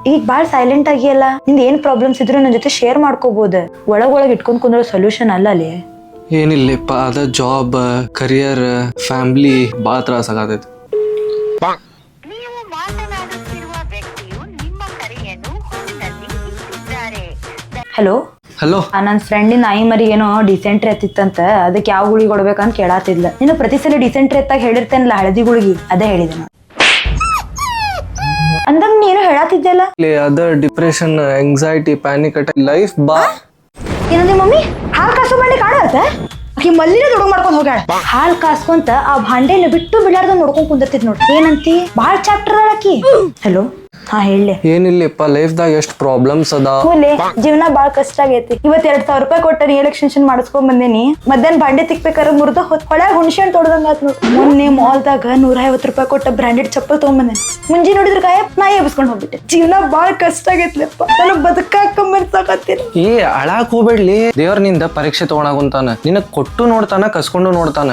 ಈಗ ಬಾಳ್ ಸೈಲೆಂಟ್ ಆಗಿಯಲ್ಲ. ನಿಂದ ಏನ್ ಪ್ರಾಬ್ಲಮ್ಸ್ ಇದ್ರು ನನ್ನ ಜೊತೆ ಶೇರ್ ಮಾಡ್ಕೋಬಹುದು. ಒಳಗೊಳಗ್ ಇಟ್ಕೊಂಡ್ ಕುಂದ್ರ ಸೊಲ್ಯೂಷನ್ ಅಲ್ಲ ಅಲ್ಲಿ. ಏನಿಲ್ಲಪ್ಪ, ಅದ ಜಾಬ್, ಕರಿಯರ್, ಫ್ಯಾಮಿಲಿ ಭಾಳ ತ್ರಾಸ ಆಗತೈತಿ. ನೀವು ಮಾತನಾಡುತ್ತಿರುವ ವ್ಯಕ್ತಿಯು ನಿಮ್ಮ ಕರೆಯನ್ನು ಹೊಂದಲ್ಲಿ ಇಟ್ಟಿದ್ದಾರೆ. ಹಲೋ ಹಲೋ, ನನ್ನ ಫ್ರೆಂಡಿನ ನಾಯಿ ಮರಿ ಏನೋ ಡಿಸೆಂಟ್ರಿ ಎತ್ತಿತ್ತಂತ, ಅದಕ್ಕೆ ಯಾವ ಗುಳಿಗೆ ಕೊಡ್ಬೇಕಂತ ಕೇಳಾತಿದ್ಲ. ನೀನು ಪ್ರತಿ ಸಲ ಡಿಸೆಂಟ್ರಿ ಎತ್ತಾಗ ಹೇಳಿರ್ತೇನಲ್ಲ ಹಳದಿ ಗುಳಿಗಿ, ಅದೇ ಹೇಳಿದೆ ನಾನು. ಅಂದಂಗ ನೀನು ಹೇಳಾತಿದ್ದೆಲ್ಲ. ಅದ depression, anxiety, panic attack, life ಬಾ. ಏನಂದಿ ಮಮ್ಮಿ? ಹಾಲ್ ಕಾಸು ಮಾಡಿ ಕಾಣತ್ತ ಆಕಿ ಮಲ್ಲಿನ ದುಡುಗ್ ಮಾಡ್ಕೊಂಡ್ ಹೋಗ್ಯಾಳ. ಹಾಲ್ ಕಾಸ್ಕೊಂತ ಆ ಭಾಂಡೆನ ಬಿಟ್ಟು ಬಿಡಾರ್ದ ನೋಡ್ಕೊಂಡ್ ಕುಂದಿರ್ತಿದ್ ನೋಡ್ರಿ. ಏನಂತಿ? ಬಾಳ್ ಚಾಪ್ಟರ್ ಆಕಿ. ಹಲೋ, ಹಾ ಹೇಳಿ. ಏನಿಲ್ಲಪ್ಪ, ಲೈಫ್ದಾಗ ಎಷ್ಟು ಪ್ರಾಬ್ಲಮ್ಸ್ ಅದ. ಕೂಲೆ ಜೀವನ ಬಾಳ್ ಕಷ್ಟ ಆಗೈತಿ. ಇವತ್ 2,000 ರೂಪಾಯಿ ಕೊಟ್ಟ ರಿಯಲ್ ಎಕ್ಸ್ಟೆನ್ಷನ್ ಮಾಡಿಸ್ಕೊಂಡ್ ಬಂದೇನಿ. ಮಧ್ಯಾಹ್ನ ಭಾಂಡೆ ತಿಕ್ಬೇಕಾರ ಮುರ್ದ ಹೊಳ್ಯಾಗ ಹುಣ್ಸೆ ಹಣ್ಣು ತೊಡ್ದಂಗ ಆತ್ ನೋಡ್. ಮೊನ್ನೆ ಮಾಲ್ದಾಗ 150 ರೂಪಾಯಿ ಕೊಟ್ಟ ಬ್ರಾಂಡೆಡ್ ಚಪ್ಪಲ್ ತಗೊಂಬಂದೇನಿ. ಮುಂಜಿ ನೋಡಿದ್ರ ಗಾಯ ನಾಯಿ ಎಬ್ಸ್ಕೊಂಡ್ ಹೋಗ್ಬಿಟ್ಟೆ. ಜೀವನ ಬಾಳ್ ಕಷ್ಟ ಆಗೈತ್ಲಪ್ಪ. ನಾನು ಬದುಕಾಕಂಬರ್ಸಾಕತ್ತೀನಿ. ಅಳಾಕ್ ಹೋಗ್ಬೇಡ್ಲಿ. ದೇವ್ರ ನಿಂದ ಪರೀಕ್ಷೆ ತಗೊಳಕುಂತಾನ. ನಿನಗ್ ಕೊಟ್ಟು ನೋಡ್ತಾನ, ಕಸ್ಕೊಂಡು ನೋಡ್ತಾನ.